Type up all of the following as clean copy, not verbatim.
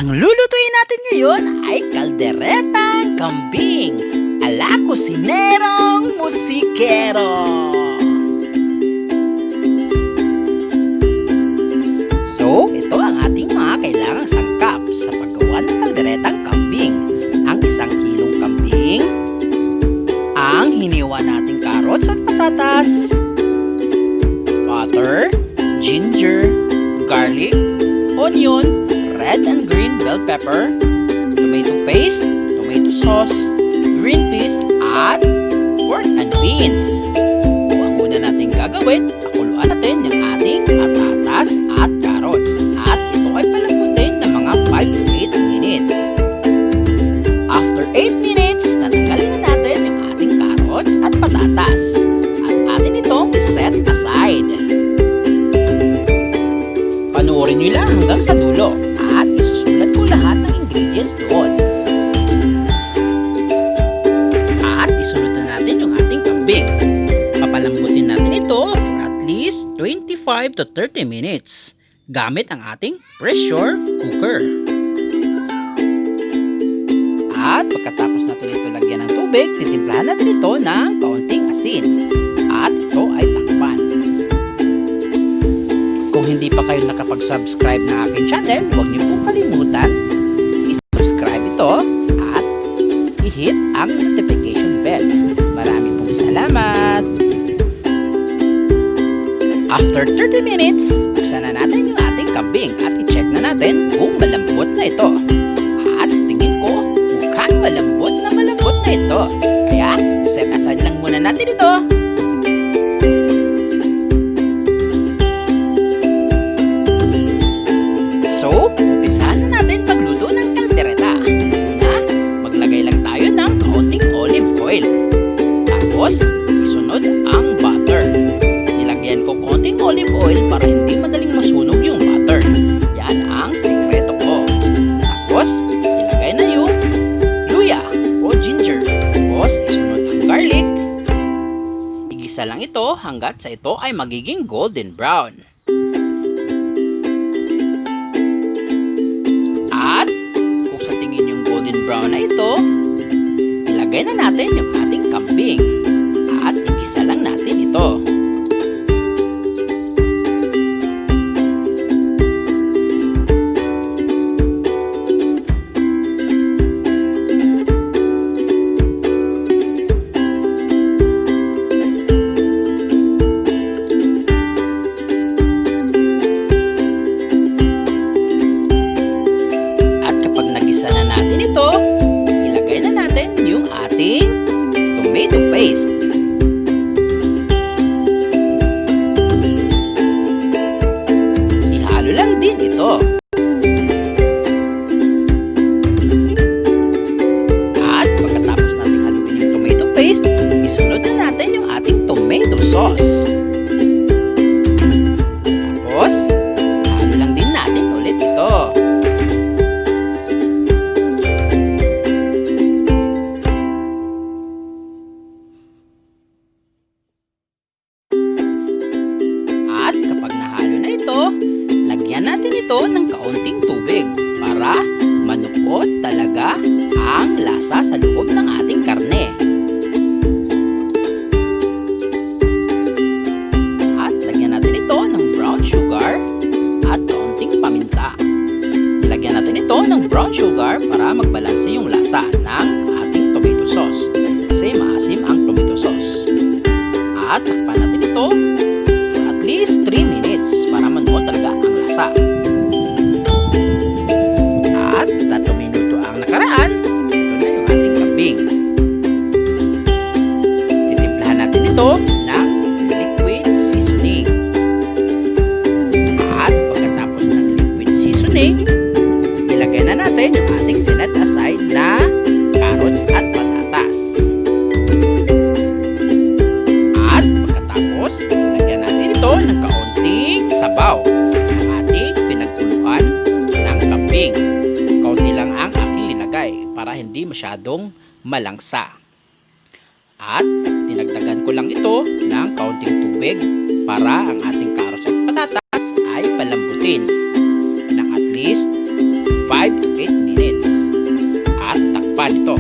Ang lulutuin natin ngayon ay kalderetang kambing ala kusinerong musikero. So, ito ang ating mga kailangang sangkap sa paggawa ng kalderetang kambing. Ang 1 kilong kambing, ang hiniwa nating carrots at patatas, butter, ginger, garlic, onion, red and green bell pepper, tomato paste, tomato sauce, green peas, at pork and beans. Ang una natin gagawin, pakuluan natin yung ating patatas at carrots. At ito ay palambutin ng mga 5 to 8 minutes. After 8 minutes, tatanggalin na natin yung ating carrots at patatas. At atin itong set aside. Panoorin nyo lang hanggang sa dulo at isusulat ko lahat ng ingredients doon. At isunod na natin yung ating kambing. Papalambutin natin ito for at least 25 to 30 minutes gamit ang ating pressure cooker. At pagkatapos natin ito lagyan ng tubig, titimplahan natin ito ng kaunting asin. At ito ay takpan. Kung hindi pa kayo nakapag-subscribe na aking channel, huwag niyo pong kalimutan i-subscribe ito at i-hit ang notification bell. Maraming pong salamat! After 30 minutes, buksan na natin yung ating kambing at i-check na natin kung malambot na ito. At sa tingin ko, mukhang malambot na ito. Kaya, set aside lang muna natin ito. So, umpisahan na natin magluto ng kaldereta. Una, maglagay lang tayo ng kaunting olive oil. Tapos, isunod ang butter. Nilagyan ko kaunting olive oil para hindi madaling masunog yung butter. Yan ang sikreto ko. Tapos, ilagay na yung luya o ginger. Tapos, isunod ang garlic. Igisa lang ito hanggat sa ito ay magiging golden brown. At kung sa tingin yung golden brown na ito, ilagay na natin yung ating kambing at igisa lang natin ito. Ilagay na natin yung ating tomato paste. Ihalo lang din ito. At pagkatapos natin haluin yung tomato paste, isunod na natin yung ating tomato sauce. Tapos, ihalo lang din natin ulit ito. At kapag nahalo na ito, lagyan natin ito ng kaunting tubig para manuot talaga ang lasa sa loob ng ating karne. At lagyan natin ito ng brown sugar at kaunting paminta. Lagyan natin ito ng brown sugar para magbalanse yung lasa ng ating tomato sauce kasi maasim ang tomato sauce. At takpan natin ito at least 3 minutes para manuot talaga ang lasa. At 3 minuto ang nakaraan, ito na yung ating kambing. Titimplahan natin ito ng liquid seasoning. At pagkatapos ng liquid seasoning, ilagay na natin yung ating sinet aside na carrots at patatas. At pagkatapos, lagyan natin ito ng kaunting sabaw ng ating pinagkuluan ng kambing. Kaunti lang ang aking linagay para hindi masyadong malangsa. At tinagdagan ko lang ito ng kaunting tubig para ang ating carrots at patatas ay palambutin ng at least 5 to pa nito.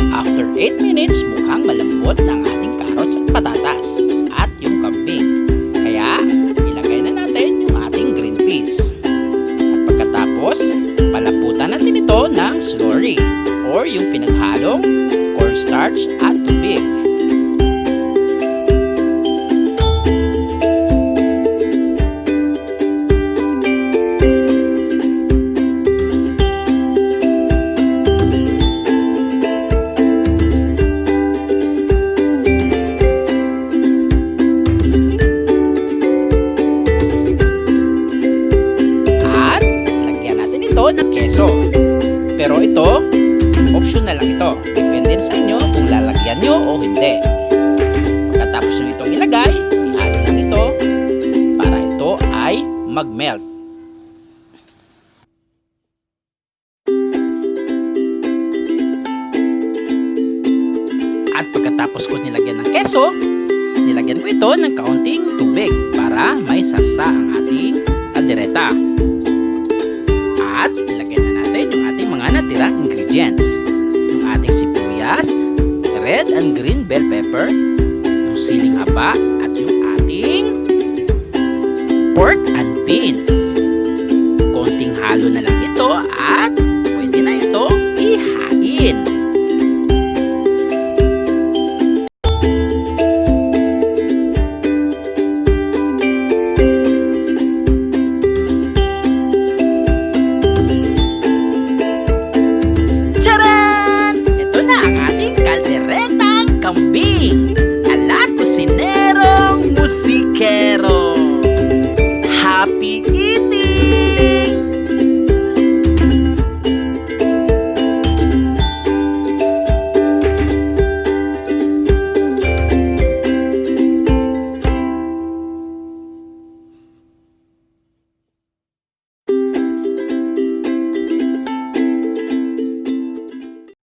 After 8 minutes, mukhang malambot na ang ating carrots at patatas at yung kambing. Kaya, ilagay na natin yung ating green peas. At pagkatapos, palaputan natin ito ng slurry or yung pinaghalong cornstarch at tubig. Ng keso. Pero ito, optional lang ito. Depende sa inyo kung lalagyan nyo o hindi. Pagkatapos nyo itong ilagay, ihalo lang ito para ito ay mag-melt. At pagkatapos ko nilagyan ng keso, nilagyan ko ito ng kaunting tubig para may sarsa ang ating kaldereta. At ilagay na natin yung ating mga natirang ingredients. Yung ating sibuyas, red and green bell pepper, yung siling haba, at yung ating pork and beans. Konting halo na lang ito at pwede na ito ihain. Kambing!